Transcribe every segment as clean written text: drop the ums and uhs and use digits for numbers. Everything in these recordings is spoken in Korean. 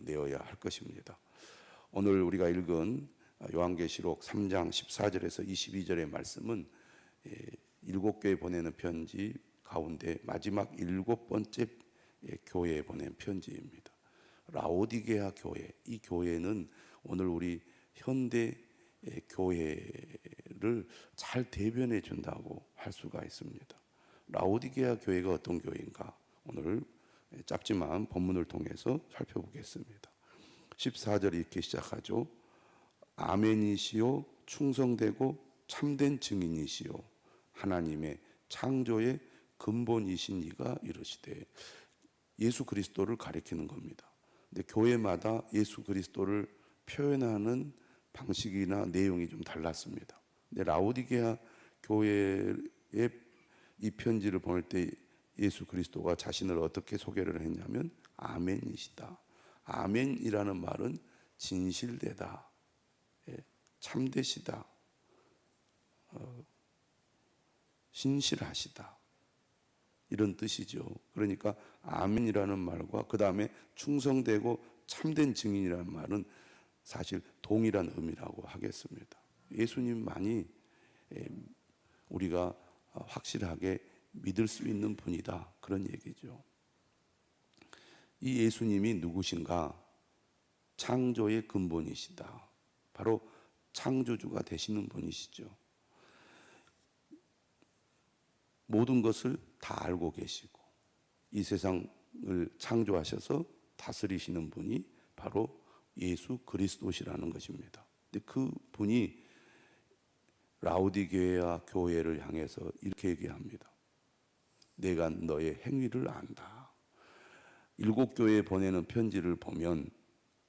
내어야 할 것입니다. 오늘 우리가 읽은 요한계시록 3장 14절에서 22절의 말씀은 7교회 보내는 편지 가운데 마지막 7번째 교회에 보낸 편지입니다. 라오디게아 교회, 이 교회는 오늘 우리 현대 교회를 잘 대변해 준다고 할 수가 있습니다. 라오디게아 교회가 어떤 교회인가? 오늘 짧지만 본문을 통해서 살펴보겠습니다. 14절이 이렇게 시작하죠. 아멘이시요 충성되고 참된 증인이시요 하나님의 창조의 근본이신 이가 이르시되, 예수 그리스도를 가리키는 겁니다. 근데 교회마다 예수 그리스도를 표현하는 방식이나 내용이 좀 달랐습니다. 근데 라오디게아 교회의 이 편지를 보낼 때 예수 그리스도가 자신을 어떻게 소개를 했냐면 아멘이시다. 아멘이라는 말은 진실되다, 참되시다, 신실하시다, 이런 뜻이죠. 그러니까 아멘이라는 말과 그 다음에 충성되고 참된 증인이라는 말은 사실 동일한 의미라고 하겠습니다. 예수님만이 우리가 확실하게 믿을 수 있는 분이다, 그런 얘기죠. 이 예수님이 누구신가? 창조의 근본이시다. 바로 창조주가 되시는 분이시죠. 모든 것을 다 알고 계시고 이 세상을 창조하셔서 다스리시는 분이 바로 예수 그리스도시라는 것입니다. 근데 그 분이 라오디게아 교회를 향해서 이렇게 얘기합니다. 내가 너의 행위를 안다. 7교회에 보내는 편지를 보면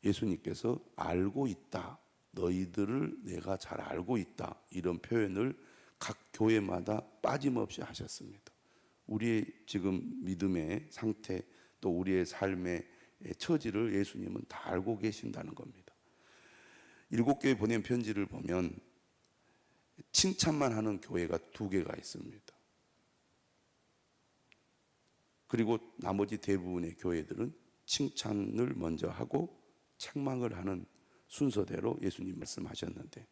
예수님께서 알고 있다, 너희들을 내가 잘 알고 있다, 이런 표현을 각 교회마다 빠짐없이 하셨습니다. 우리의 지금 믿음의 상태, 또 우리의 삶의 처지를 예수님은 다 알고 계신다는 겁니다. 7교회에 보낸 편지를 보면 칭찬만 하는 교회가 2개가 있습니다. 그리고 나머지 대부분의 교회들은 칭찬을 먼저 하고 책망을 하는 순서대로 예수님 말씀하셨는데,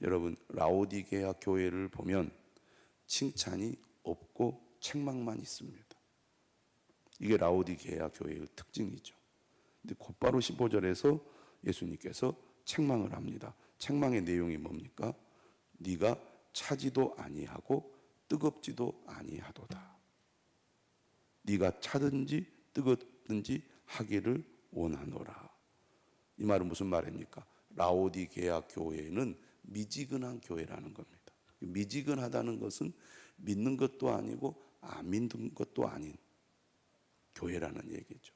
여러분 라오디게아 교회를 보면 칭찬이 없고 책망만 있습니다. 이게 라오디게아 교회의 특징이죠. 근데 곧바로 15절에서 예수님께서 책망을 합니다. 책망의 내용이 뭡니까? 네가 차지도 아니하고 뜨겁지도 아니하도다. 네가 차든지 뜨겁든지 하기를 원하노라. 이 말은 무슨 말입니까? 라오디게아 교회는 미지근한 교회라는 겁니다. 미지근하다는 것은 믿는 것도 아니고 안 믿는 것도 아닌 교회라는 얘기죠.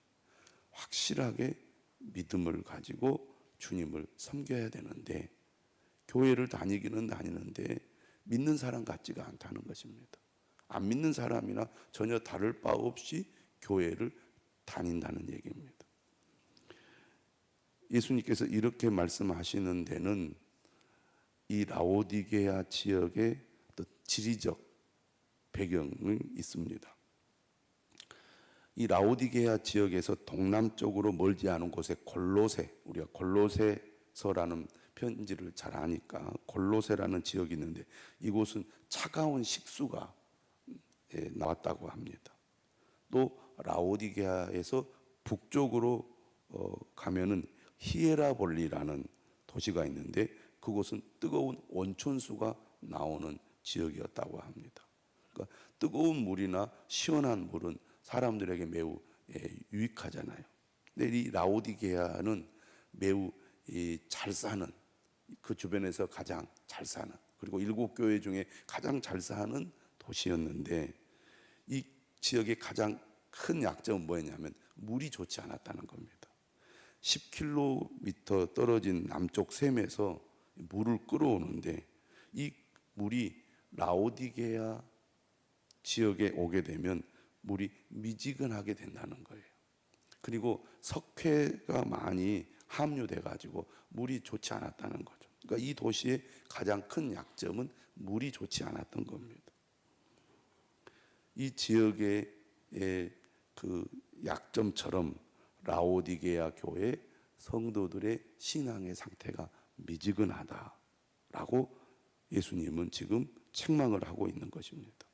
확실하게 믿음을 가지고 주님을 섬겨야 되는데 교회를 다니기는 다니는데 믿는 사람 같지가 않다는 것입니다. 안 믿는 사람이나 전혀 다를 바 없이 교회를 다닌다는 얘기입니다. 예수님께서 이렇게 말씀하시는 데는 이 라오디게아 지역의 지리적 배경이 있습니다. 이 라오디게아 지역에서 동남쪽으로 멀지 않은 곳에 골로새, 우리가 골로새서라는 편지를 잘 아니까 골로새라는 지역이 있는데, 이곳은 차가운 식수가 나왔다고 합니다. 또 라오디게아에서 북쪽으로 가면은 히에라볼리라는 도시가 있는데 그곳은 뜨거운 온천수가 나오는 지역이었다고 합니다. 그러니까 뜨거운 물이나 시원한 물은 사람들에게 매우 유익하잖아요. 근데 이 라오디게아는 매우 잘 사는, 그 주변에서 가장 잘 사는, 그리고 7교회 중에 가장 잘 사는 도시였는데, 이 지역의 가장 큰 약점은 뭐였냐면 물이 좋지 않았다는 겁니다. 10km 떨어진 남쪽 샘에서 물을 끌어오는데 이 물이 라오디게아 지역에 오게 되면 물이 미지근하게 된다는 거예요. 그리고 석회가 많이 함유돼 가지고 물이 좋지 않았다는 거죠. 그러니까 이 도시의 가장 큰 약점은 물이 좋지 않았던 겁니다. 이 지역의 그 약점처럼 라오디게아 교회 성도들의 신앙의 상태가 미지근하다라고 예수님은 지금 책망을 하고 있는 것입니다.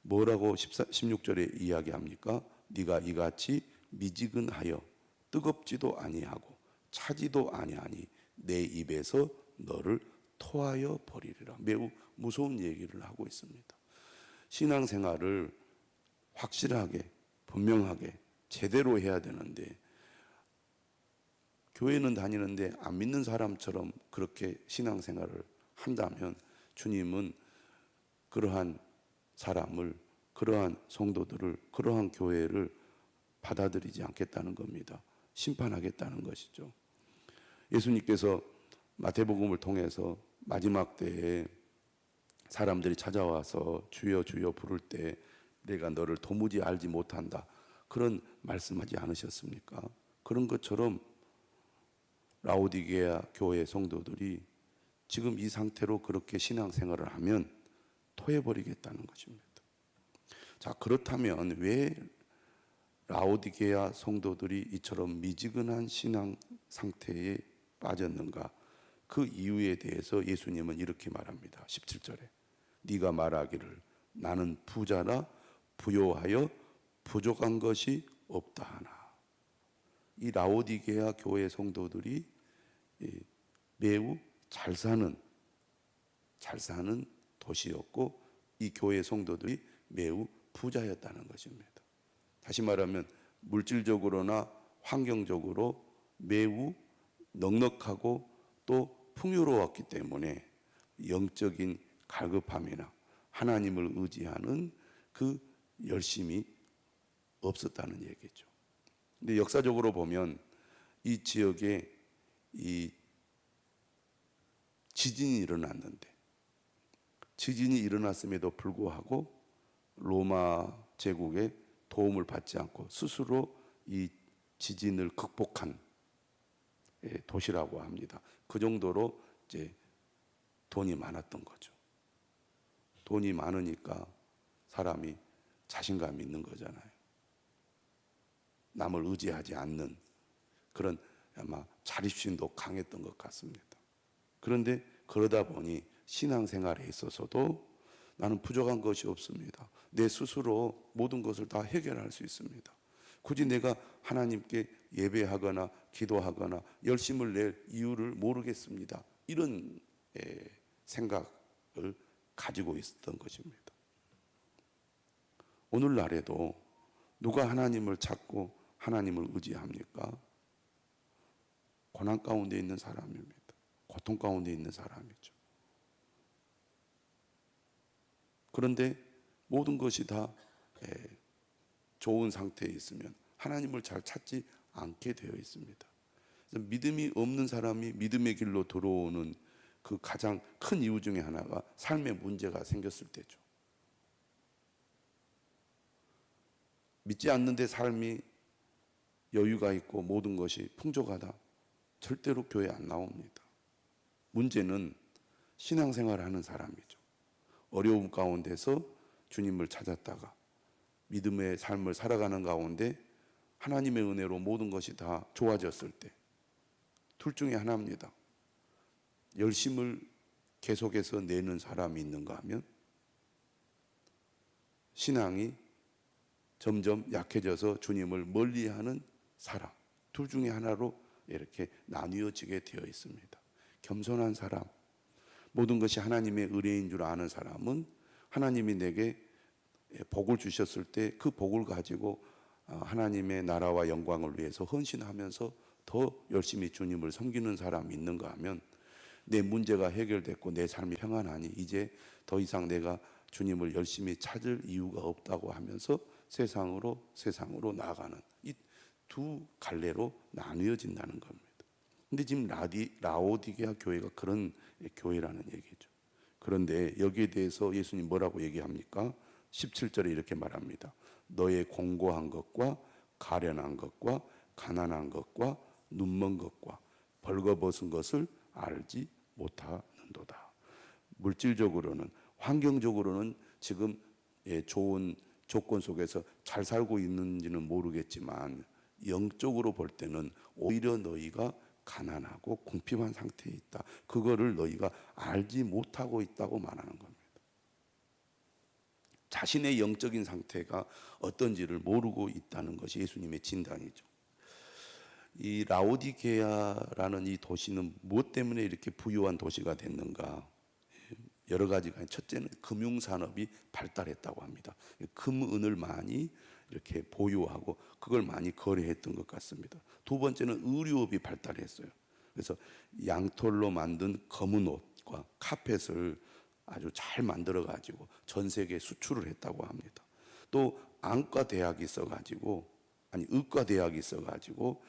뭐라고 16절에 이야기합니까? 네가 이같이 미지근하여 뜨겁지도 아니하고 차지도 아니하니 내 입에서 너를 토하여 버리리라. 매우 무서운 얘기를 하고 있습니다. 신앙생활을 확실하게 분명하게 제대로 해야 되는데 교회는 다니는데 안 믿는 사람처럼 그렇게 신앙생활을 한다면 주님은 그러한 사람을, 그러한 성도들을, 그러한 교회를 받아들이지 않겠다는 겁니다. 심판하겠다는 것이죠. 예수님께서 마태복음을 통해서 마지막 때에 사람들이 찾아와서 주여 주여 부를 때 내가 너를 도무지 알지 못한다, 그런 말씀하지 않으셨습니까? 그런 것처럼 라오디게아 교회 성도들이 지금 이 상태로 그렇게 신앙생활을 하면 토해버리겠다는 것입니다. 자, 그렇다면 왜 라오디게아 성도들이 이처럼 미지근한 신앙 상태에 빠졌는가? 그 이유에 대해서 예수님은 이렇게 말합니다. 17절에 네가 말하기를 나는 부자라 부요하여 부족한 것이 없다 하나. 이 라오디게아 교회 성도들이 매우 잘 사는 도시였고 이 교회 성도들이 매우 부자였다는 것입니다. 다시 말하면 물질적으로나 환경적으로 매우 넉넉하고 또 풍요로웠기 때문에 영적인 갈급함이나 하나님을 의지하는 그 열심이 없었다는 얘기죠. 근데 역사적으로 보면 이 지역에 이 지진이 일어났는데 지진이 일어났음에도 불구하고 로마 제국의 도움을 받지 않고 스스로 이 지진을 극복한 도시라고 합니다. 그 정도로 이제 돈이 많았던 거죠. 돈이 많으니까 사람이 자신감이 있는 거잖아요. 남을 의지하지 않는 그런 아마 자립심도 강했던 것 같습니다. 그런데 그러다 보니 신앙생활에 있어서도 나는 부족한 것이 없습니다. 내 스스로 모든 것을 다 해결할 수 있습니다. 굳이 내가 하나님께 예배하거나 기도하거나 열심을 낼 이유를 모르겠습니다. 이런 생각을 가지고 있었던 것입니다. 오늘날에도 누가 하나님을 찾고 하나님을 의지합니까? 고난 가운데 있는 사람입니다. 고통 가운데 있는 사람이죠. 그런데 모든 것이 다 좋은 상태에 있으면 하나님을 잘 찾지 않게 되어 있습니다. 믿음이 없는 사람이 믿음의 길로 들어오는 그 가장 큰 이유 중에 하나가 삶의 문제가 생겼을 때죠. 믿지 않는데 삶이 여유가 있고 모든 것이 풍족하다, 절대로 교회 안 나옵니다. 문제는 신앙생활을 하는 사람이죠. 어려움 가운데서 주님을 찾았다가 믿음의 삶을 살아가는 가운데 하나님의 은혜로 모든 것이 다 좋아졌을 때, 둘 중에 하나입니다. 열심을 계속해서 내는 사람이 있는가 하면 신앙이 점점 약해져서 주님을 멀리하는 사람, 둘 중에 하나로 이렇게 나뉘어지게 되어 있습니다. 겸손한 사람, 모든 것이 하나님의 의뢰인 줄 아는 사람은 하나님이 내게 복을 주셨을 때 그 복을 가지고 하나님의 나라와 영광을 위해서 헌신하면서 더 열심히 주님을 섬기는 사람이 있는가 하면 내 문제가 해결됐고 내 삶이 평안하니 이제 더 이상 내가 주님을 열심히 찾을 이유가 없다고 하면서 세상으로 나아가는 이 두 갈래로 나뉘어진다는 겁니다. 근데 지금 라오디게아 교회가 그런 교회라는 얘기죠. 그런데 여기에 대해서 예수님 뭐라고 얘기합니까? 17절에 이렇게 말합니다. 너의 공고한 것과 가련한 것과 가난한 것과 눈먼 것과 벌거벗은 것을 알지 못하는도다. 물질적으로는, 환경적으로는 지금 좋은 조건 속에서 잘 살고 있는지는 모르겠지만 영적으로 볼 때는 오히려 너희가 가난하고 궁핍한 상태에 있다. 그거를 너희가 알지 못하고 있다고 말하는 겁니다. 자신의 영적인 상태가 어떤지를 모르고 있다는 것이 예수님의 진단이죠. 이 라오디게아라는 이 도시는 무엇 때문에 이렇게 부유한 도시가 됐는가? 여러 가지가, 첫째는 금융산업이 발달했다고 합니다. 금은을 많이 이렇게 보유하고 그걸 많이 거래했던 것 같습니다. 두 번째는 의류업이 발달했어요. 그래서 양털로 만든 검은 옷과 카펫을 아주 잘 만들어 가지고 전 세계에 수출을 했다고 합니다. 또 안과 대학이 있어가지고, 아니 의과 대학이 있어가지고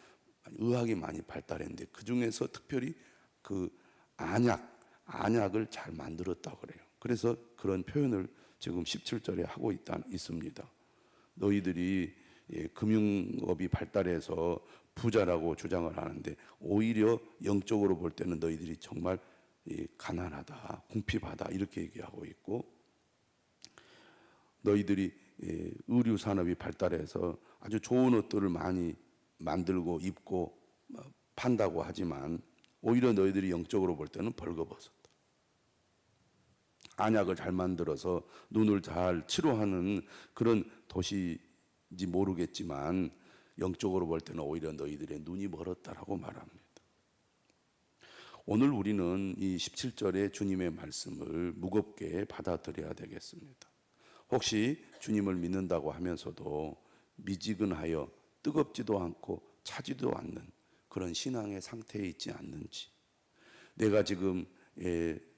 의학이 많이 발달했는데 그 중에서 특별히 그 안약을 잘 만들었다고 그래요. 그래서 그런 표현을 지금 17절에 하고 있습니다. 너희들이 금융업이 발달해서 부자라고 주장을 하는데 오히려 영적으로 볼 때는 너희들이 정말 가난하다, 궁핍하다 이렇게 얘기하고 있고, 너희들이 의류 산업이 발달해서 아주 좋은 옷들을 많이 만들고 입고 판다고 하지만 오히려 너희들이 영적으로 볼 때는 벌거벗었다. 안약을 잘 만들어서 눈을 잘 치료하는 그런 도시인지 모르겠지만 영적으로 볼 때는 오히려 너희들의 눈이 멀었다라고 말합니다. 오늘 우리는 이 17절의 주님의 말씀을 무겁게 받아들여야 되겠습니다. 혹시 주님을 믿는다고 하면서도 미지근하여 뜨겁지도 않고 차지도 않는 그런 신앙의 상태에 있지 않는지, 내가 지금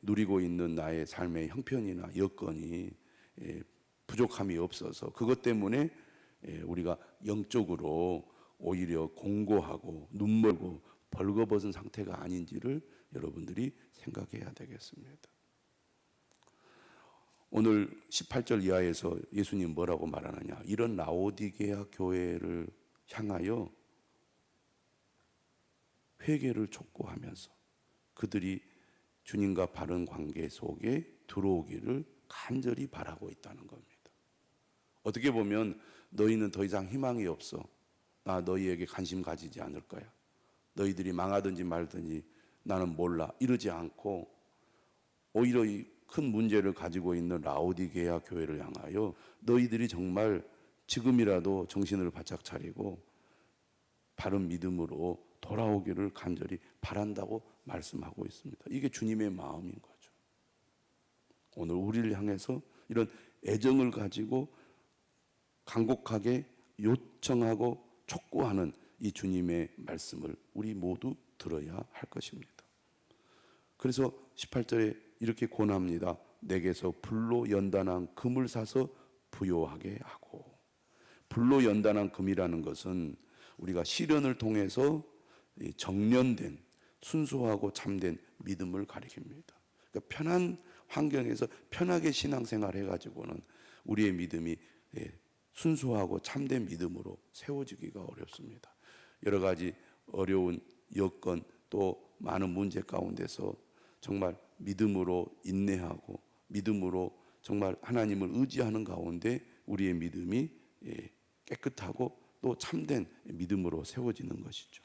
누리고 있는 나의 삶의 형편이나 여건이 부족함이 없어서 그것 때문에 우리가 영적으로 오히려 공고하고 눈멀고 벌거벗은 상태가 아닌지를 여러분들이 생각해야 되겠습니다. 오늘 18절 이하에서 예수님 뭐라고 말하느냐? 이런 라오디게아 교회를 향하여 회개를 촉구하면서 그들이 주님과 바른 관계 속에 들어오기를 간절히 바라고 있다는 겁니다. 어떻게 보면 너희는 더 이상 희망이 없어. 나 너희에게 관심 가지지 않을 거야. 너희들이 망하든지 말든지 나는 몰라. 이러지 않고 오히려 이 큰 문제를 가지고 있는 라오디게아 교회를 향하여 너희들이 정말 지금이라도 정신을 바짝 차리고 바른 믿음으로 돌아오기를 간절히 바란다고 말씀하고 있습니다. 이게 주님의 마음인 거죠. 오늘 우리를 향해서 이런 애정을 가지고 간곡하게 요청하고 촉구하는 이 주님의 말씀을 우리 모두 들어야 할 것입니다. 그래서 18절에 이렇게 권합니다. 내게서 불로 연단한 금을 사서 부요하게 하고. 불로 연단한 금이라는 것은 우리가 시련을 통해서 정련된 순수하고 참된 믿음을 가리킵니다. 그러니까 편한 환경에서 편하게 신앙생활 해가지고는 우리의 믿음이 순수하고 참된 믿음으로 세워지기가 어렵습니다. 여러 가지 어려운 여건 또 많은 문제 가운데서 정말 믿음으로 인내하고 믿음으로 정말 하나님을 의지하는 가운데 우리의 믿음이 깨끗하고 또 참된 믿음으로 세워지는 것이죠.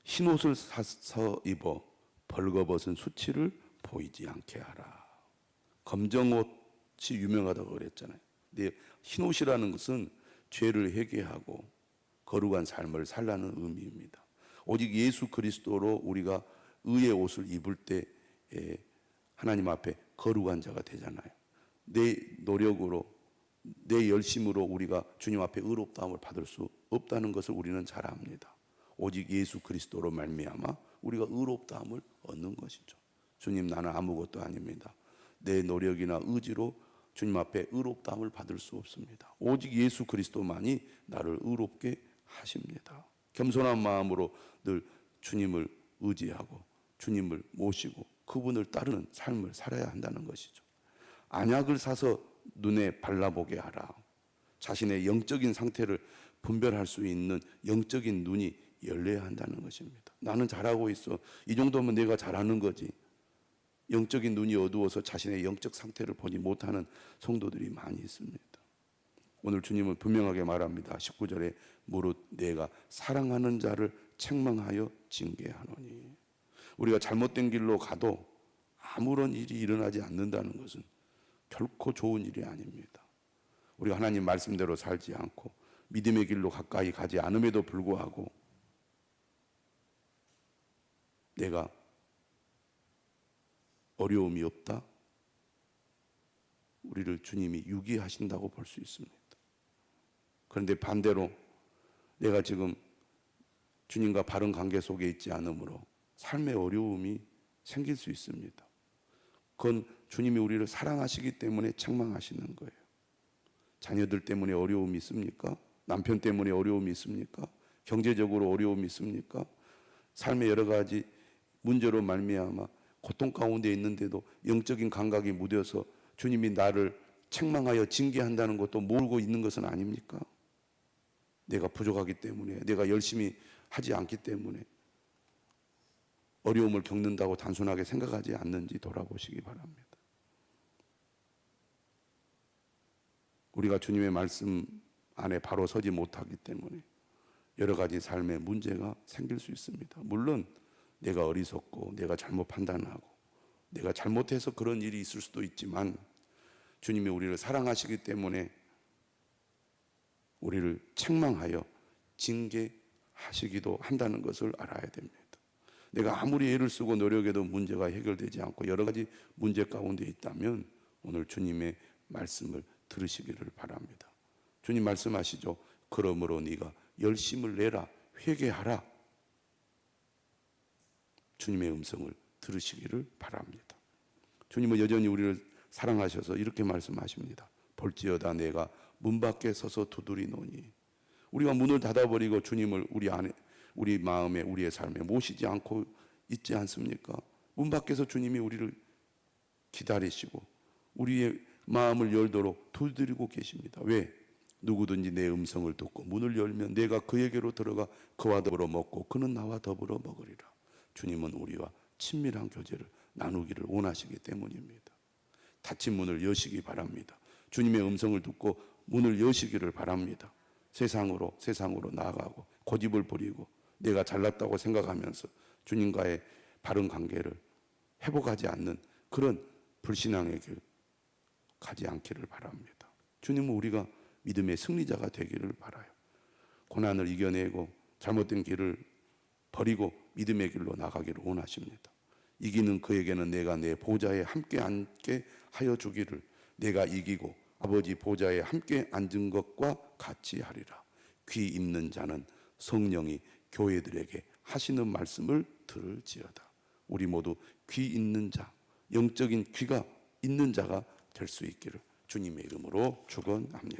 흰옷을 사서 입어 벌거벗은 수치를 보이지 않게 하라. 검정옷이 유명하다고 그랬잖아요. 근데 흰옷이라는 것은 죄를 회개하고 거룩한 삶을 살라는 의미입니다. 오직 예수 그리스도로 우리가 의의 옷을 입을 때 하나님 앞에 거룩한 자가 되잖아요. 내 노력으로 내 열심으로 우리가 주님 앞에 의롭다함을 받을 수 없다는 것을 우리는 잘 압니다. 오직 예수 그리스도로 말미암아 우리가 의롭다함을 얻는 것이죠. 주님, 나는 아무것도 아닙니다. 내 노력이나 의지로 주님 앞에 의롭다함을 받을 수 없습니다. 오직 예수 그리스도만이 나를 의롭게 하십니다. 겸손한 마음으로 늘 주님을 의지하고 주님을 모시고 그분을 따르는 삶을 살아야 한다는 것이죠. 안약을 사서 눈에 발라보게 하라. 자신의 영적인 상태를 분별할 수 있는 영적인 눈이 열려야 한다는 것입니다. 나는 잘하고 있어. 이 정도면 내가 잘하는 거지. 영적인 눈이 어두워서 자신의 영적 상태를 보지 못하는 성도들이 많이 있습니다. 오늘 주님은 분명하게 말합니다. 19절에 무릇 내가 사랑하는 자를 책망하여 징계하노니. 우리가 잘못된 길로 가도 아무런 일이 일어나지 않는다는 것은 결코 좋은 일이 아닙니다. 우리가 하나님 말씀대로 살지 않고 믿음의 길로 가까이 가지 않음에도 불구하고 내가 어려움이 없다? 우리를 주님이 유기하신다고 볼 수 있습니다. 그런데 반대로 내가 지금 주님과 바른 관계 속에 있지 않으므로 삶의 어려움이 생길 수 있습니다. 그건 주님이 우리를 사랑하시기 때문에 책망하시는 거예요. 자녀들 때문에 어려움이 있습니까? 남편 때문에 어려움이 있습니까? 경제적으로 어려움이 있습니까? 삶의 여러 가지 문제로 말미암아 고통 가운데 있는데도 영적인 감각이 무뎌서 주님이 나를 책망하여 징계한다는 것도 모르고 있는 것은 아닙니까? 내가 부족하기 때문에, 내가 열심히 하지 않기 때문에 어려움을 겪는다고 단순하게 생각하지 않는지 돌아보시기 바랍니다. 우리가 주님의 말씀 안에 바로 서지 못하기 때문에 여러 가지 삶의 문제가 생길 수 있습니다. 물론 내가 어리석고 내가 잘못 판단하고 내가 잘못해서 그런 일이 있을 수도 있지만 주님이 우리를 사랑하시기 때문에 우리를 책망하여 징계하시기도 한다는 것을 알아야 됩니다. 내가 아무리 애를 쓰고 노력해도 문제가 해결되지 않고 여러 가지 문제 가운데 있다면 오늘 주님의 말씀을 들으시기를 바랍니다. 주님 말씀하시죠. 그러므로 네가 열심을 내라, 회개하라. 주님의 음성을 들으시기를 바랍니다. 주님은 여전히 우리를 사랑하셔서 이렇게 말씀하십니다. 볼지어다 내가 문 밖에 서서 두드리노니. 우리가 문을 닫아버리고 주님을 우리 안에, 우리 마음에, 우리의 삶에 모시지 않고 있지 않습니까? 문 밖에서 주님이 우리를 기다리시고 우리의 마음을 열도록 두드리고 계십니다. 왜? 누구든지 내 음성을 듣고 문을 열면 내가 그에게로 들어가 그와 더불어 먹고 그는 나와 더불어 먹으리라. 주님은 우리와 친밀한 교제를 나누기를 원하시기 때문입니다. 닫힌 문을 여시기 바랍니다. 주님의 음성을 듣고 문을 여시기를 바랍니다. 세상으로 나아가고 고집을 부리고 내가 잘났다고 생각하면서 주님과의 바른 관계를 회복하지 않는 그런 불신앙의 길 가지 않기를 바랍니다. 주님은 우리가 믿음의 승리자가 되기를 바라요. 고난을 이겨내고 잘못된 길을 버리고 믿음의 길로 나가기를 원하십니다. 이기는 그에게는 내가 내 보좌에 함께 앉게 하여 주기를, 내가 이기고 아버지 보좌에 함께 앉은 것과 같이 하리라. 귀 있는 자는 성령이 교회들에게 하시는 말씀을 들을지어다. 우리 모두 귀 있는 자, 영적인 귀가 있는 자가 될 수 있기를 주님의 이름으로 축원합니다.